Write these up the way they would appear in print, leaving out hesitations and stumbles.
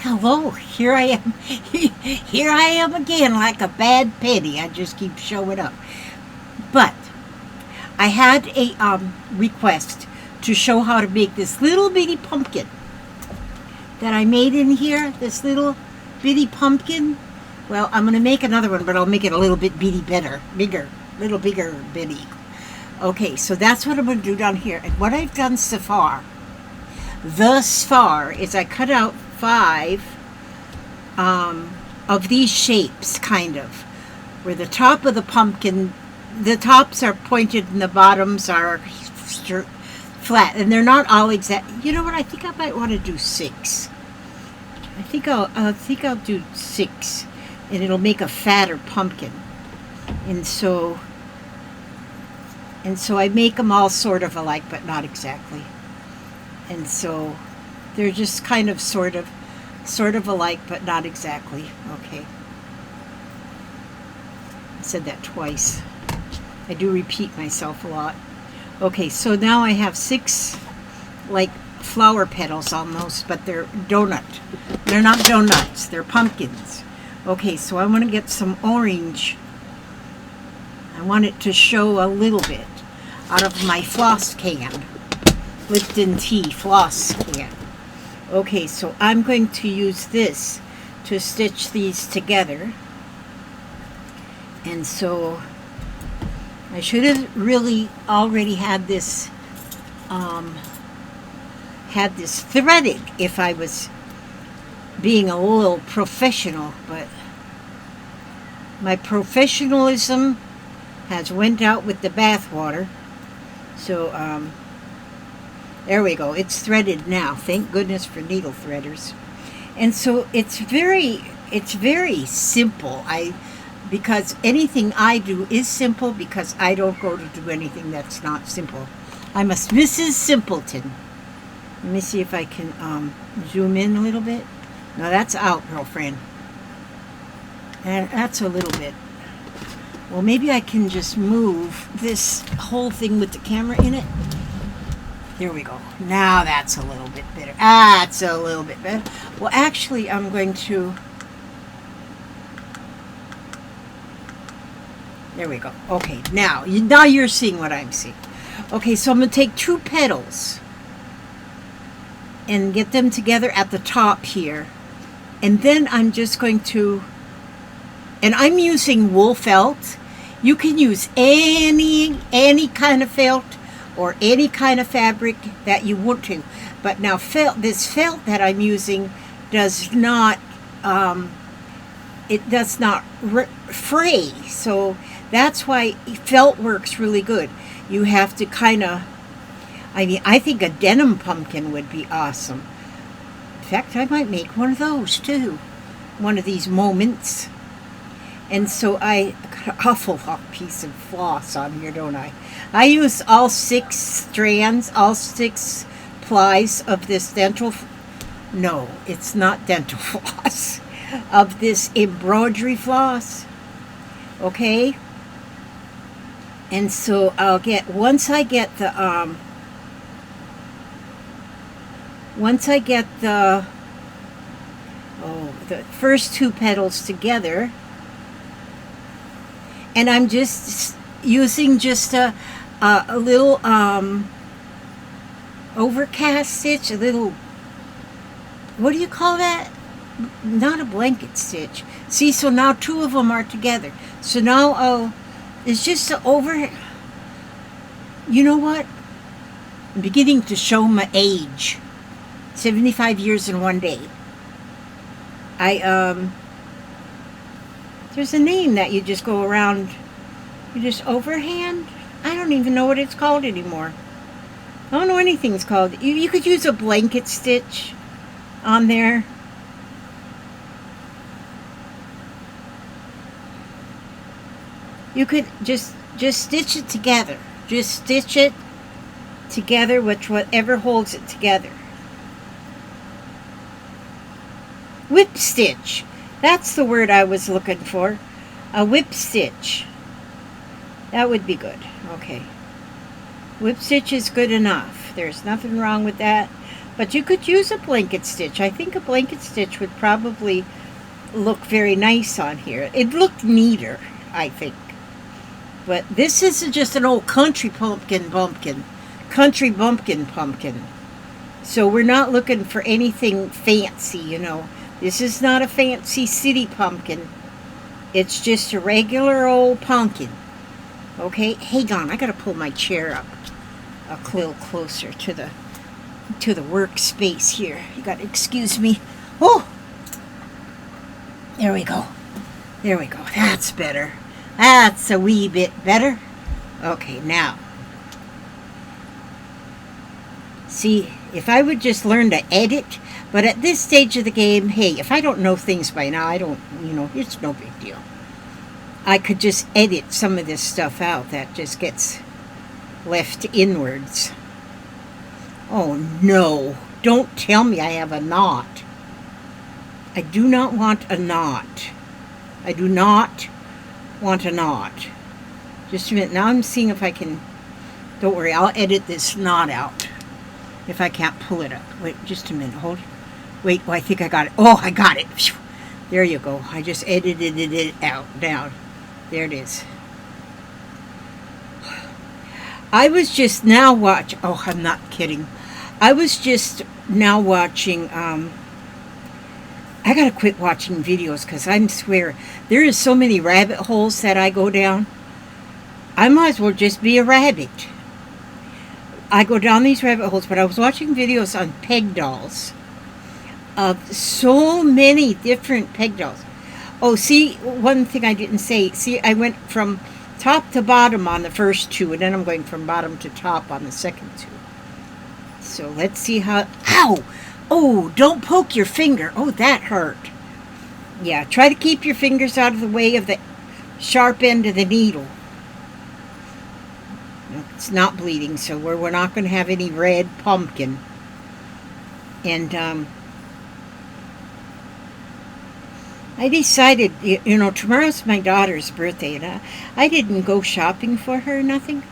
Hello, here I am. Here I am again, like a bad penny. I just keep showing up. But I had a request to show how to make this little bitty pumpkin that I made in here. This little bitty pumpkin. Well, I'm going to make another one, but I'll make it a little bit bigger, little bigger bitty. Okay, so that's what I'm going to do down here. And what I've done thus far, is I cut out 5 of these shapes, kind of, where the top of the pumpkin, the tops are pointed and the bottoms are flat, and they're not all exact. You know what? I think I might want to do 6. I think I'll do 6, and it'll make a fatter pumpkin. And so I make them all sort of alike, but not exactly. And so they're just kind of sort of alike, but not exactly. Okay. I said that twice. I do repeat myself a lot. Okay, so now I have 6 like flower petals almost, but they're donut. They're not donuts, they're pumpkins. Okay, so I want to get some orange. I want it to show a little bit out of my floss can. Lipton tea floss can. Okay, so I'm going to use this to stitch these together. And so I should have really already had this threaded if I was being a little professional, but my professionalism has went out with the bathwater. So there we go. It's threaded now. Thank goodness for needle threaders. And so it's very simple. Because anything I do is simple, because I don't go to do anything that's not simple. I'm a Mrs. Simpleton. Let me see if I can zoom in a little bit. No, that's out, girlfriend. And that's a little bit. Well, maybe I can just move this whole thing with the camera in it. There we go. Now that's a little bit better. That's a little bit better. Well, actually, I'm going to... There we go. Okay, now you're seeing what I'm seeing. Okay, so I'm going to take 2 petals and get them together at the top here. And then I'm just going to... And I'm using wool felt. You can use any kind of felt or any kind of fabric that you want to. But now this felt that I'm using does not, it does not fray. So that's why felt works really good. You have to kind of, I think a denim pumpkin would be awesome. In fact, I might make one of those too. One of these moments. And so I got an awful lot piece of floss on here, don't I? I use all 6 strands, all 6 plies of this no, it's not dental floss, of this embroidery floss. Okay? And so once I get the first 2 petals together, and I'm just using just a little overcast stitch, a little, what do you call that? Not a blanket stitch. See, so now 2 of them are together. So now it's just over. You know what? I'm beginning to show my age. 75 years in one day. There's a name that you just go around, you just overhand. I don't even know what it's called anymore. I don't know anything's called. You could use a blanket stitch on there. You could just stitch it together. Just stitch it together with whatever holds it together. Whip stitch. That's the word I was looking for. A whip stitch. That would be good. Okay. Whip stitch is good enough. There's nothing wrong with that. But you could use a blanket stitch. I think a blanket stitch would probably look very nice on here. It looked neater, I think. But this is just an old country pumpkin. Country pumpkin. So we're not looking for anything fancy, you know. This is not a fancy city pumpkin. It's just a regular old pumpkin. Okay, hang on. I gotta pull my chair up a little closer to the workspace here. You gotta excuse me. Oh, there we go. There we go. That's better. That's a wee bit better. Okay, now. See, if I would just learn to edit, but at this stage of the game, hey, if I don't know things by now, it's no big deal. I could just edit some of this stuff out that just gets left inwards. Oh no, don't tell me I have a knot. I do not want a knot. I do not want a knot. Just a minute, now I'm seeing if I can, don't worry, I'll edit this knot out. If I can't pull it up. Wait, just a minute, hold. Wait, I think I got it. Oh, I got it. There you go. I just edited it out, down. There it is. I was just now watching, oh, I'm not kidding. I was just now watching, I gotta quit watching videos because I swear, there is so many rabbit holes that I go down. I might as well just be a rabbit. I go down these rabbit holes, but I was watching videos on peg dolls. Of so many different peg dolls. Oh, see, one thing I didn't say. See, I went from top to bottom on the first two, and then I'm going from bottom to top on the second two. So let's see how... Ow! Oh, don't poke your finger. Oh, that hurt. Yeah, try to keep your fingers out of the way of the sharp end of the needle. It's not bleeding, so we're not going to have any red pumpkin. And I decided, tomorrow's my daughter's birthday, and I didn't go shopping for her or nothing.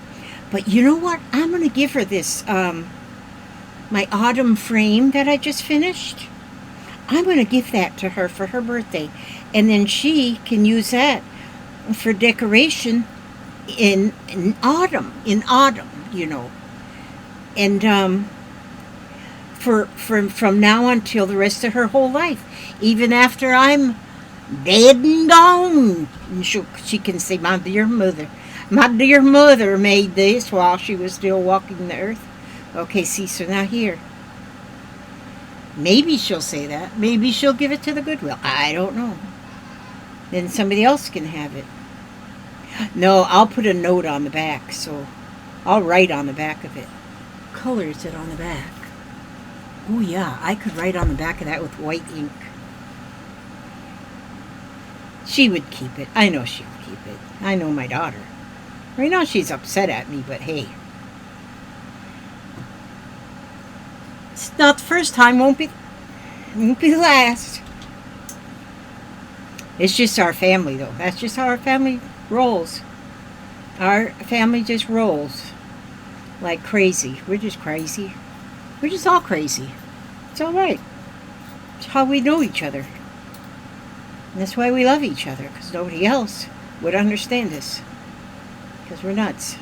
But you know what? I'm going to give her this, my autumn frame that I just finished. I'm going to give that to her for her birthday. And then she can use that for decoration in autumn, and from now until the rest of her whole life, even after I'm dead and gone, and she can say, my dear mother made this while she was still walking the earth. Okay, see, so now here, maybe she'll say that, maybe she'll give it to the Goodwill, I don't know, then somebody else can have it. No, I'll put a note on the back, so I'll write on the back of it. What color is it on the back? Oh yeah, I could write on the back of that with white ink. She would keep it. I know she would keep it. I know my daughter. Right now she's upset at me, but hey. It's not the first time, won't be the last. It's just our family, though. That's just how our family rolls. Our family just rolls like crazy. We're just crazy. We're just all crazy. It's all right. It's how we know each other. And that's why we love each other, because nobody else would understand us. Because we're nuts.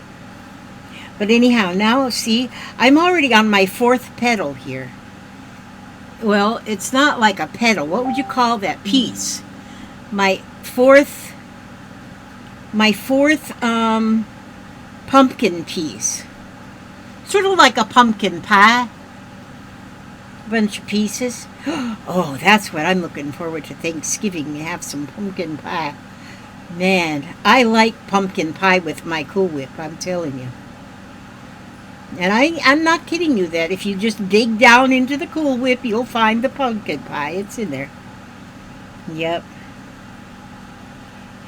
But anyhow, now see, I'm already on my fourth petal here. Well, it's not like a petal. What would you call that piece? My fourth pumpkin piece. Sort of like a pumpkin pie. A bunch of pieces. Oh, that's what I'm looking forward to Thanksgiving. Have some pumpkin pie. Man, I like pumpkin pie with my Cool Whip, I'm telling you. And I'm not kidding you that if you just dig down into the Cool Whip, you'll find the pumpkin pie. It's in there. Yep.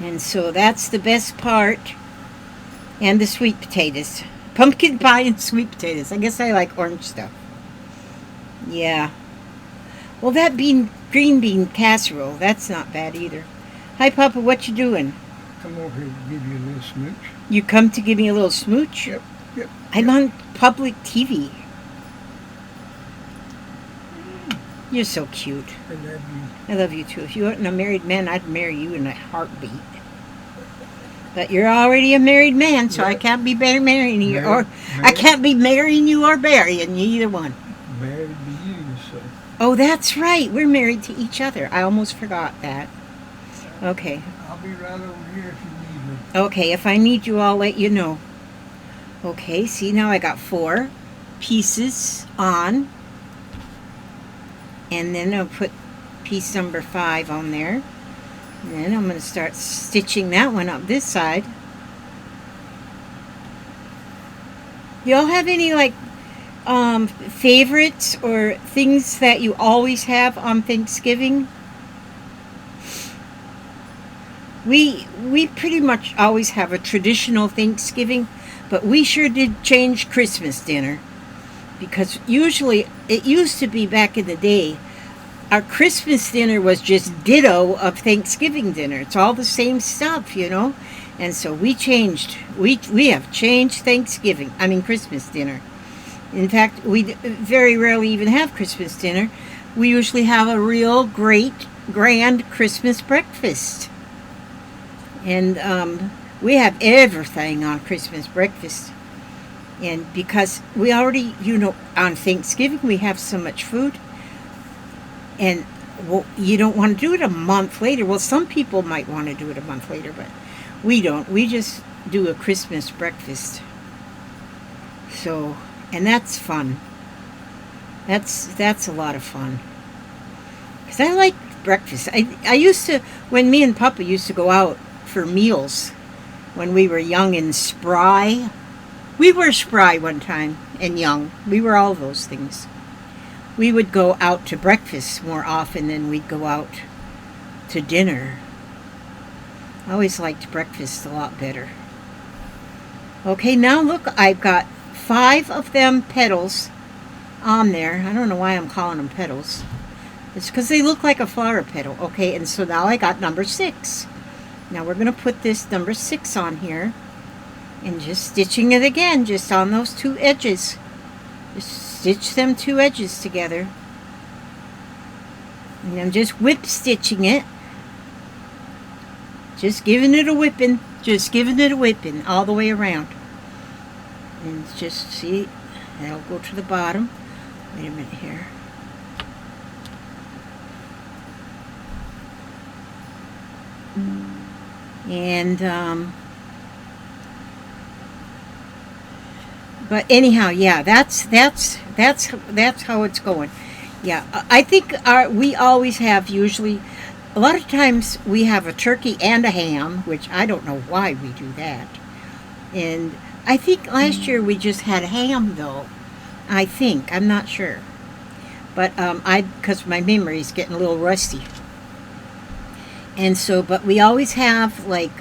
And so that's the best part. And the sweet potatoes. Pumpkin pie and sweet potatoes. I guess I like orange stuff. Yeah. Well, that green bean casserole, that's not bad either. Hi, Papa, what you doing? Come over here to give you a little smooch. You come to give me a little smooch? Yep. I'm on public TV. You're so cute. I love you. I love you too. If you weren't a married man, I'd marry you in a heartbeat. But you're already a married man, so I Yeah. can't be marrying you, or I Married can't be marrying you or burying you, either one. to you, so. Oh, that's right. We're married to each other. I almost forgot that. Okay. I'll be right over here if you need me. Okay, if I need you, I'll let you know. Okay, see, now I got 4 pieces on. And then I'll put piece number 5 on there. And then I'm going to start stitching that one up this side. Y'all have any, like, favorites or things that you always have on Thanksgiving? We pretty much always have a traditional Thanksgiving, but we sure did change Christmas dinner. Because usually, it used to be back in the day, our Christmas dinner was just ditto of Thanksgiving dinner. It's all the same stuff, you know? And so we changed. We have changed Christmas dinner. In fact, we very rarely even have Christmas dinner. We usually have a real great, grand Christmas breakfast. And we have everything on Christmas breakfast. And because we already, on Thanksgiving we have so much food. And you don't want to do it a month later. Well, some people might want to do it a month later, but we don't. We just do a Christmas breakfast. So, and that's fun. That's a lot of fun. Because I like breakfast. I used to, when me and Papa used to go out for meals, when we were young and spry. We were spry one time and young. We were all those things. We would go out to breakfast more often than we'd go out to dinner. I always liked breakfast a lot better. Okay, now look, I've got 5 of them petals on there. I don't know why I'm calling them petals. It's because they look like a flower petal. Okay, and so now I got number 6. Now we're going to put this number 6 on here. And just stitching it again, just on those 2 edges. Just stitch them 2 edges together. And I'm just whip stitching it. Just giving it a whipping. Just giving it a whipping all the way around. And just see, that'll go to the bottom. Wait a minute here. And but anyhow, yeah, that's how it's going. Yeah, I think we always have, usually, a lot of times we have a turkey and a ham, which I don't know why we do that. And I think last year we just had ham, though. I think, I'm not sure, but because my memory is getting a little rusty. And so, but we always have like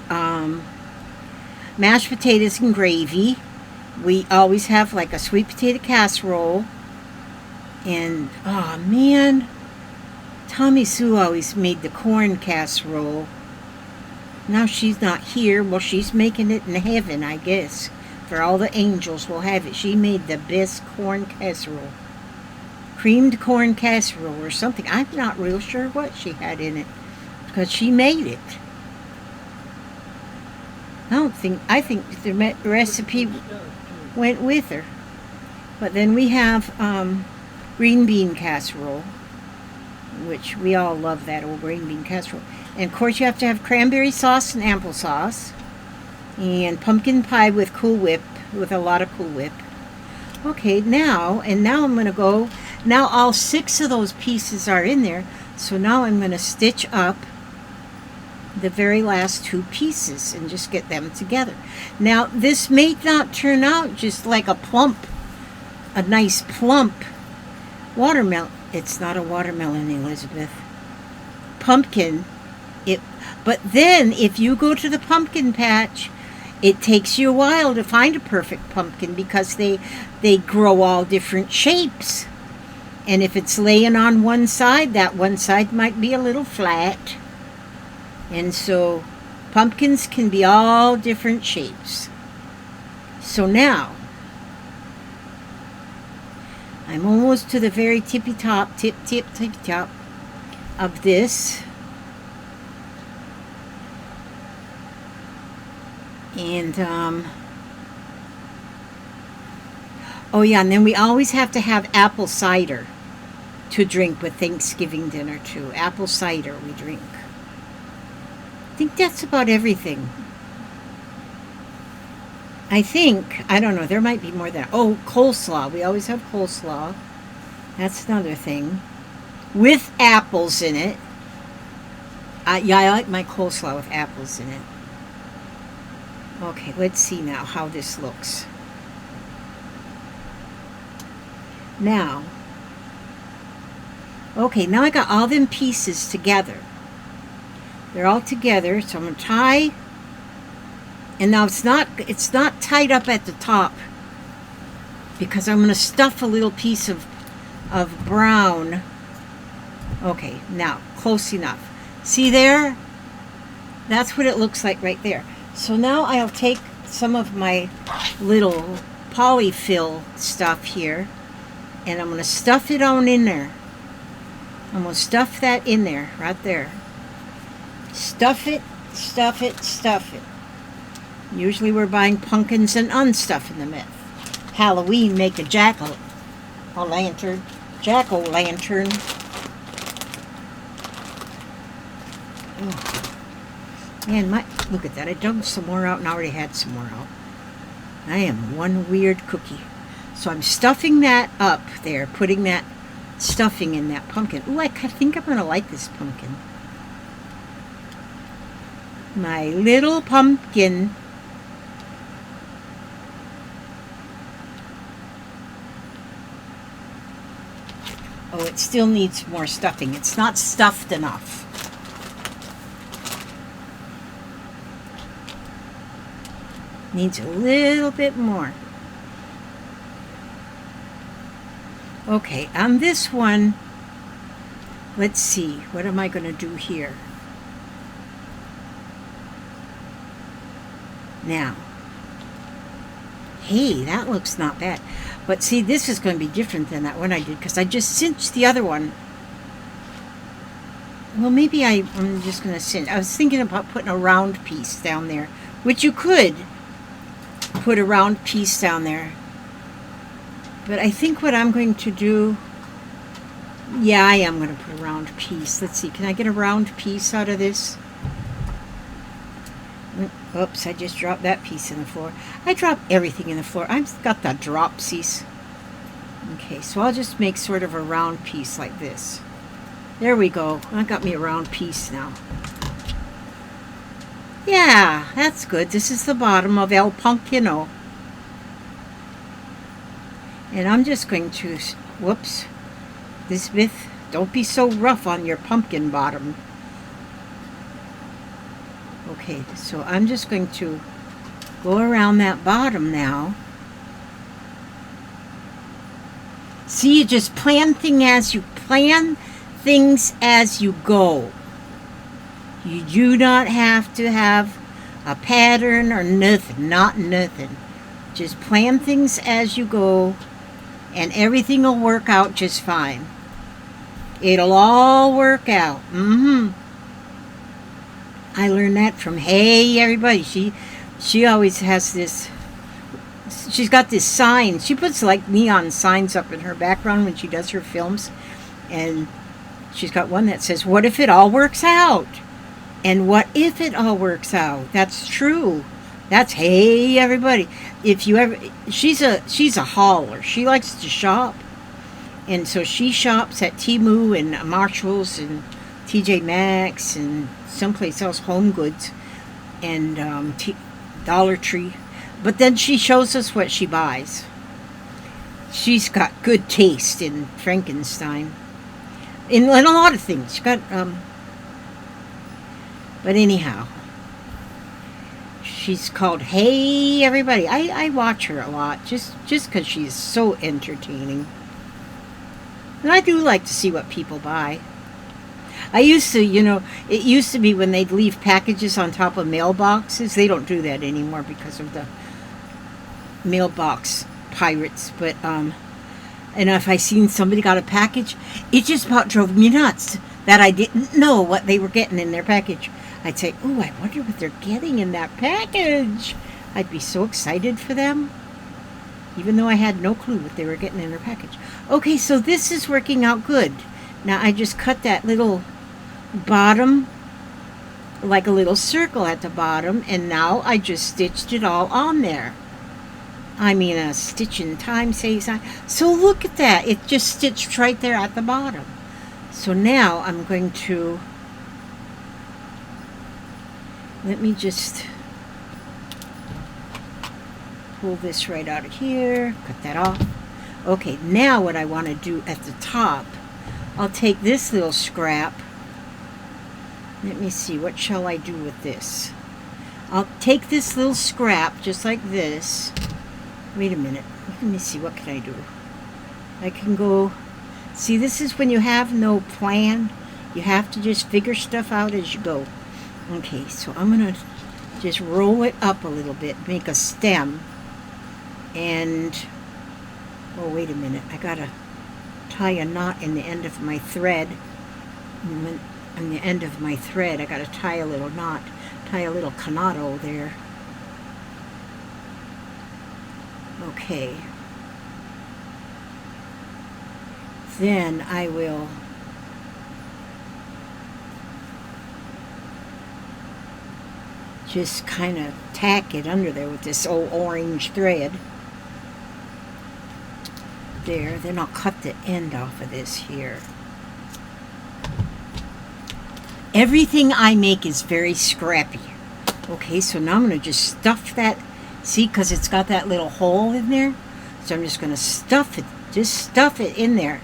mashed potatoes and gravy. We always have like a sweet potato casserole. And, oh man, Tommy Sue always made the corn casserole. Now she's not here. Well, she's making it in heaven, I guess. For all the angels will have it. She made the best corn casserole. Creamed corn casserole or something. I'm not real sure what she had in it, because she made it. I think the recipe went with her. But then we have green bean casserole, which we all love that old green bean casserole. And of course you have to have cranberry sauce and applesauce. And pumpkin pie with Cool Whip, with a lot of Cool Whip. Okay, now I'm going to go, now all 6 of those pieces are in there, so now I'm going to stitch up the very last 2 pieces and just get them together. Now, this may not turn out just like a nice plump watermelon. It's not a watermelon, Elizabeth. Pumpkin. But then, if you go to the pumpkin patch, it takes you a while to find a perfect pumpkin, because they grow all different shapes. And if it's laying on one side, that one side might be a little flat. And so pumpkins can be all different shapes. So now I'm almost to the very tippy top of this. And oh yeah, and then we always have to have apple cider to drink with Thanksgiving dinner too. Apple cider we drink. I think that's about everything. I think, I don't know, there might be more than, oh, coleslaw. We always have coleslaw. That's another thing. With apples in it. Yeah, I like my coleslaw with apples in it. Okay, let's see now how this looks. Now, okay, now I got all them pieces together. They're all together, so I'm going to tie. And now it's not tied up at the top because I'm going to stuff a little piece of brown. Okay, now close enough. See there? That's what it looks like right there. So now I'll take some of my little polyfill stuff here and I'm going to stuff it on in there. I'm going to stuff that in there, right there. Stuff it, stuff it, stuff it. Usually we're buying pumpkins and unstuffing them in. Halloween make a jack-o'-lantern. Jack-o'-lantern. Man, look at that. I dug some more out and already had some more out. I am one weird cookie. So I'm stuffing that up there, putting that stuffing in that pumpkin. Ooh, I think I'm going to like this pumpkin. My little pumpkin. Oh, it still needs more stuffing. It's not stuffed enough. Needs a little bit more. Okay, on this one, let's see. What am I going to do here? Now, hey, that looks not bad. But see, this is going to be different than that one I did because I just cinched the other one. Well, maybe I'm just going to cinch. I was thinking about putting a round piece down there, which you could put a round piece down there. But I think what I'm going to do, yeah, I am going to put a round piece. Let's see, can I get a round piece out of this? Oops, I just dropped that piece in the floor. I drop everything in the floor. I've got the dropsies. Okay, so I'll just make sort of a round piece like this. There we go. I got me a round piece now. Yeah, that's good. This is the bottom of El Pumpkino. And I'm just going to, whoops, Elizabeth, don't be so rough on your pumpkin bottom. Okay, so I'm just going to go around that bottom now. See, you just plan things as you go. You do not have to have a pattern or nothing, not nothing. Just plan things as you go, and everything will work out just fine. It'll all work out. I learned that from Hey Everybody. She always has this. She's got this sign. She puts like neon signs up in her background when she does her films, and she's got one that says, "What if it all works out?" And what if it all works out? That's true. That's Hey Everybody. If you ever, she's a hauler. She likes to shop, and so she shops at Temu and Marshalls and TJ Maxx and someplace else, Home Goods and Dollar Tree. But then she shows us what she buys. She's got good taste in Frankenstein, in a lot of things. She's got, but anyhow, she's called Hey Everybody. I watch her a lot just because she's so entertaining. And I do like to see what people buy. I used to, it used to be when they'd leave packages on top of mailboxes. They don't do that anymore because of the mailbox pirates. But And if I seen somebody got a package, it just about drove me nuts that I didn't know what they were getting in their package. I'd say, "Oh, I wonder what they're getting in that package." I'd be so excited for them, even though I had no clue what they were getting in their package. Okay, so this is working out good. Now I just cut that little bottom, like a little circle at the bottom, and now I just stitched it all on there. I mean, a stitch in time saves time. So look at that. It just stitched right there at the bottom. So now I'm going to, let me just pull this right out of here, cut that off. Okay, now what I want to do at the top, I'll take this little scrap. Let me see, what shall I do with this? I'll take this little scrap just like this. Wait a minute. Let me see, what can I do? I can go, see, this is when you have no plan. You have to just figure stuff out as you go. Okay, so I'm going to just roll it up a little bit, make a stem. And, oh, wait a minute. I got to tie a knot in the end of my thread. On the end of my thread, I got to tie a little knot, tie a little canado there. Okay. Then I will just kind of tack it under there with this old orange thread. There, then I'll cut the end off of this here. Everything I make is very scrappy. Okay, so now I'm going to just stuff that. See, because it's got that little hole in there. So I'm just going to stuff it. Just stuff it in there.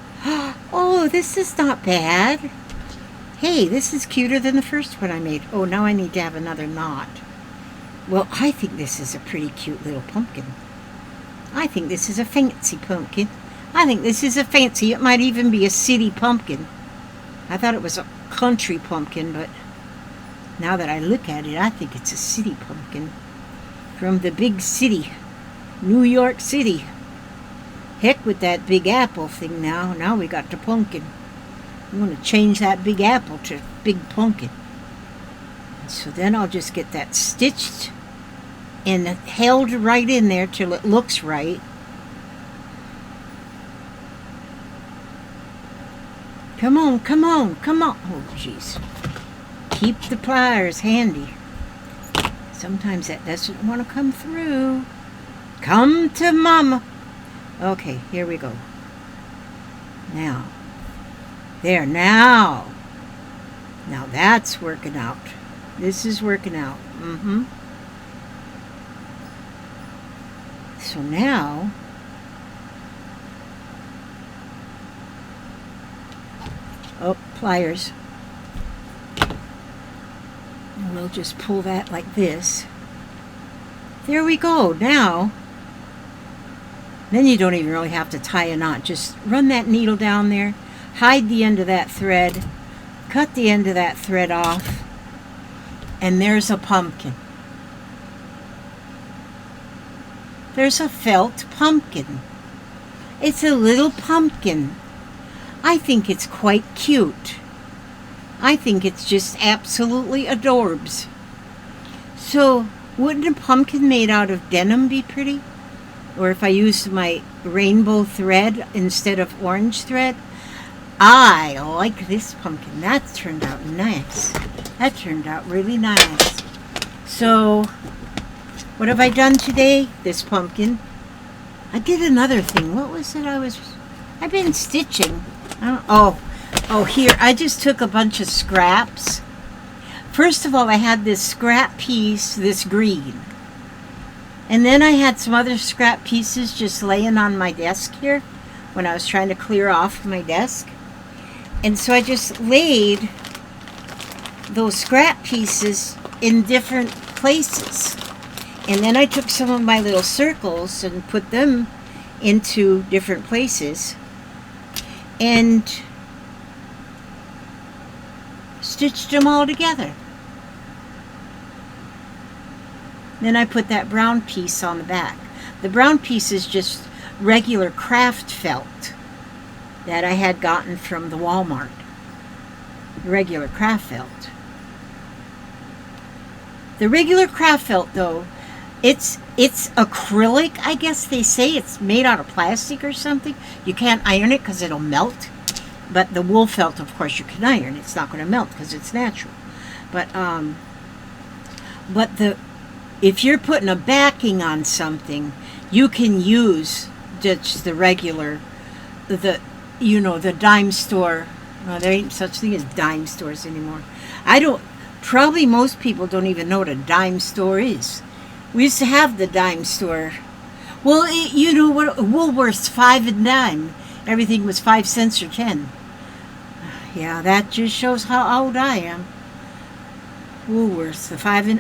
Oh, this is not bad. Hey, this is cuter than the first one I made. Oh, now I need to have another knot. Well, I think this is a pretty cute little pumpkin. I think this is a fancy pumpkin. I think this is a fancy. It might even be a city pumpkin. I thought it was a country pumpkin, but now that I look at it, I think it's a city pumpkin. From the big city, New York City. Heck with that Big Apple thing now. Now we got the pumpkin. I'm going to change that Big Apple to Big Pumpkin. So then I'll just get that stitched and held right in there till it looks right. Come on, come on, come on. Oh, jeez. Keep the pliers handy. Sometimes that doesn't want to come through. Come to mama. Okay, here we go. Now. There, now. Now that's working out. This is working out. So now, oh, pliers. And we'll just pull that like this. There we go. Now, then you don't even really have to tie a knot. Just run that needle down there, hide the end of that thread, cut the end of that thread off, and there's a pumpkin. There's a felt pumpkin. It's a little pumpkin. I think it's quite cute. I think it's just absolutely adorbs. So, wouldn't a pumpkin made out of denim be pretty? Or if I used my rainbow thread instead of orange thread? I like this pumpkin. That turned out nice. That turned out really nice. So, what have I done today? This pumpkin. I did another thing. What was it I've been stitching. Oh, here. I just took a bunch of scraps. First of all, I had this scrap piece, this green. And then I had some other scrap pieces just laying on my desk here when I was trying to clear off my desk. And so I just laid those scrap pieces in different places. And then I took some of my little circles and put them into different places. And stitched them all together. Then I put that brown piece on the back. The brown piece is just regular craft felt. that I had gotten from the Walmart. Regular craft felt. The regular craft felt, though, it's acrylic, I guess they say. It's made out of plastic or something. You can't iron it because it'll melt. But the wool felt, of course, you can iron. It's not going to melt because it's natural. But if you're putting a backing on something, you can use just the regular, the dime store. Well, there ain't such thing as dime stores anymore. Probably most people don't even know what a dime store is. We used to have the dime store. Well, Woolworth's 5 and dime. Everything was 5 cents or 10. Yeah, that just shows how old I am. Woolworths,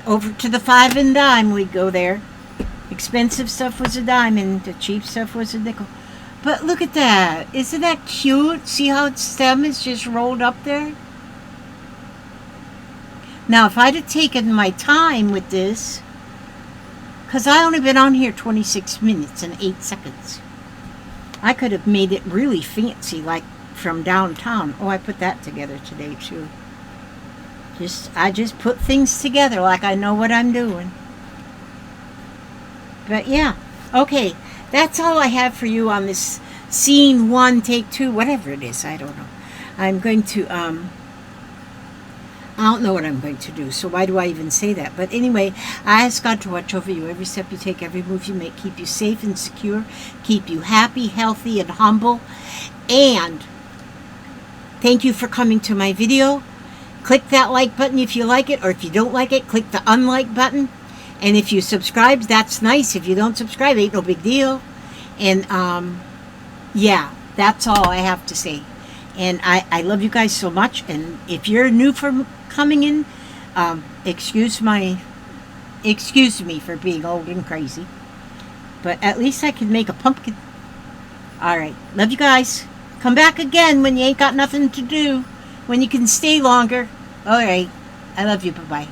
over to the 5 and dime we'd go there. Expensive stuff was a dime and the cheap stuff was a nickel. But look at that. Isn't that cute? See how its stem is just rolled up there? Now, if I'd have taken my time with this, because I only been on here 26 minutes and 8 seconds, I could have made it really fancy, like from downtown. Oh, I put that together today, too. I just put things together like I know what I'm doing. But yeah, okay, that's all I have for you on this scene 1, take 2, whatever it is, I don't know. I'm going to, I don't know what I'm going to do, so why do I even say that? But anyway, I ask God to watch over you every step you take, every move you make, keep you safe and secure, keep you happy, healthy, and humble. And thank you for coming to my video. Click that like button if you like it, or if you don't like it, click the unlike button. And if you subscribe, that's nice. If you don't subscribe, ain't no big deal. And yeah, that's all I have to say. And I love you guys so much. And if you're new for coming in, excuse me for being old and crazy. But at least I can make a pumpkin. All right, love you guys. Come back again when you ain't got nothing to do. When you can stay longer. All right, I love you. Bye-bye.